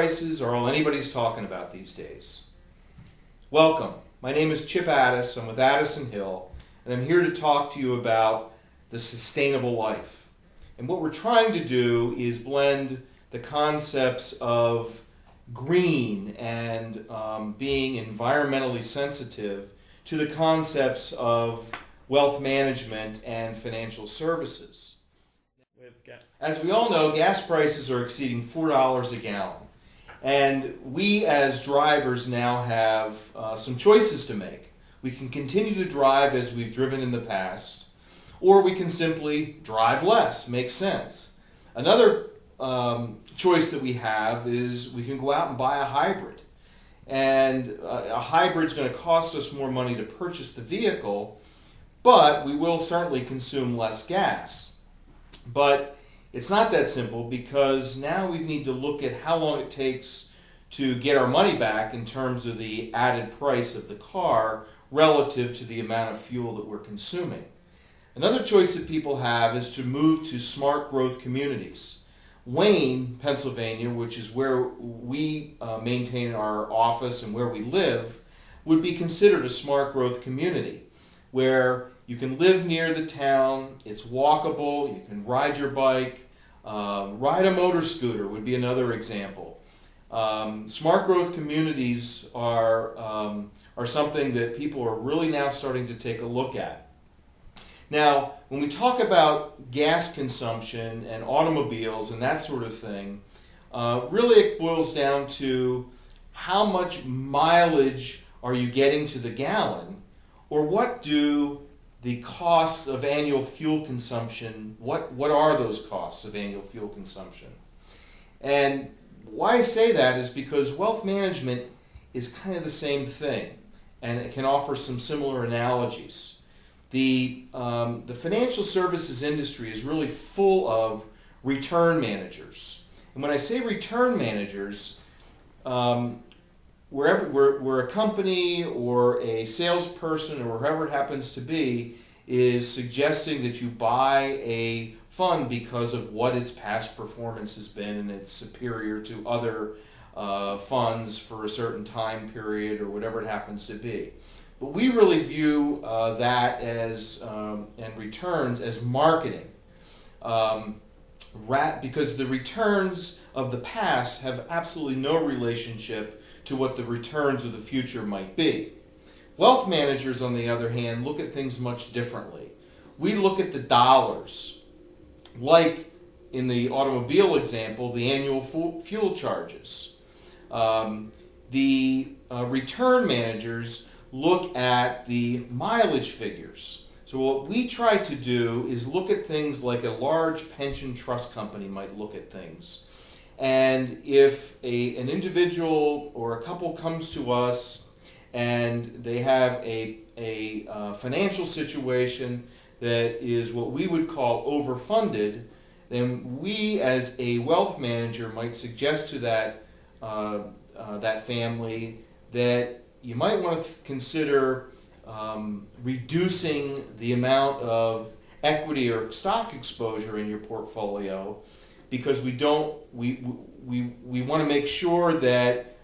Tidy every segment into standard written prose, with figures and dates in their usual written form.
prices are all anybody's talking about these days. Welcome. My name is Chip Addis. I'm with Addison Hill, and I'm here to talk to you about the sustainable life. And what we're trying to do is blend the concepts of green and being environmentally sensitive to the concepts of wealth management and financial services. As we all know, gas prices are exceeding $4 a gallon. And we as drivers now have some choices to make. We can continue to drive as we've driven in the past, or we can simply drive less. Makes sense. Another choice that we have is we can go out and buy a hybrid. And a hybrid's going to cost us more money to purchase the vehicle, but we will certainly consume less gas. But it's not that simple, because now we need to look at how long it takes to get our money back in terms of the added price of the car relative to the amount of fuel that we're consuming. Another choice that people have is to move to smart growth communities. Wayne, Pennsylvania, which is where we maintain our office and where we live, would be considered a smart growth community, where you can live near the town, it's walkable, you can ride your bike, ride a motor scooter would be another example. Smart growth communities are something that people are really now starting to take a look at. Now, when we talk about gas consumption and automobiles and that sort of thing, really it boils down to how much mileage are you getting to the gallon, or what do the costs of annual fuel consumption, what are those costs of annual fuel consumption? And why I say that is because wealth management is kind of the same thing, and it can offer some similar analogies. The financial services industry is really full of return managers. And when I say return managers, where a company or a salesperson or whoever it happens to be is suggesting that you buy a fund because of what its past performance has been and it's superior to other funds for a certain time period or whatever it happens to be. But we really view that as, and returns as marketing. Because the returns of the past have absolutely no relationship to what the returns of the future might be. Wealth managers, on the other hand, look at things much differently. We look at the dollars, like in the automobile example, the annual fuel charges. The return managers look at the mileage figures. So what we try to do is look at things like a large pension trust company might look at things. And if an individual or a couple comes to us and they have a financial situation that is what we would call overfunded, then we as a wealth manager might suggest to that family that you might want to consider reducing the amount of equity or stock exposure in your portfolio, because we want to make sure that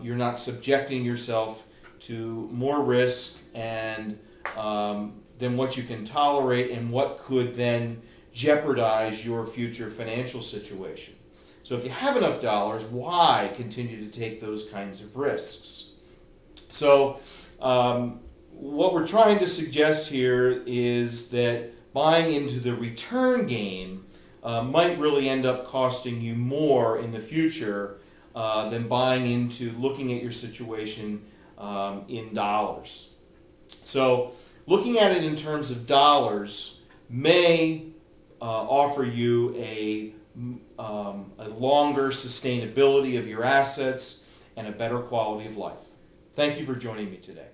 you're not subjecting yourself to more risk and than what you can tolerate, and what could then jeopardize your future financial situation. So if you have enough dollars, why continue to take those kinds of risks? So what we're trying to suggest here is that buying into the return game might really end up costing you more in the future than buying into looking at your situation in dollars. So looking at it in terms of dollars may offer you a longer sustainability of your assets and a better quality of life. Thank you for joining me today.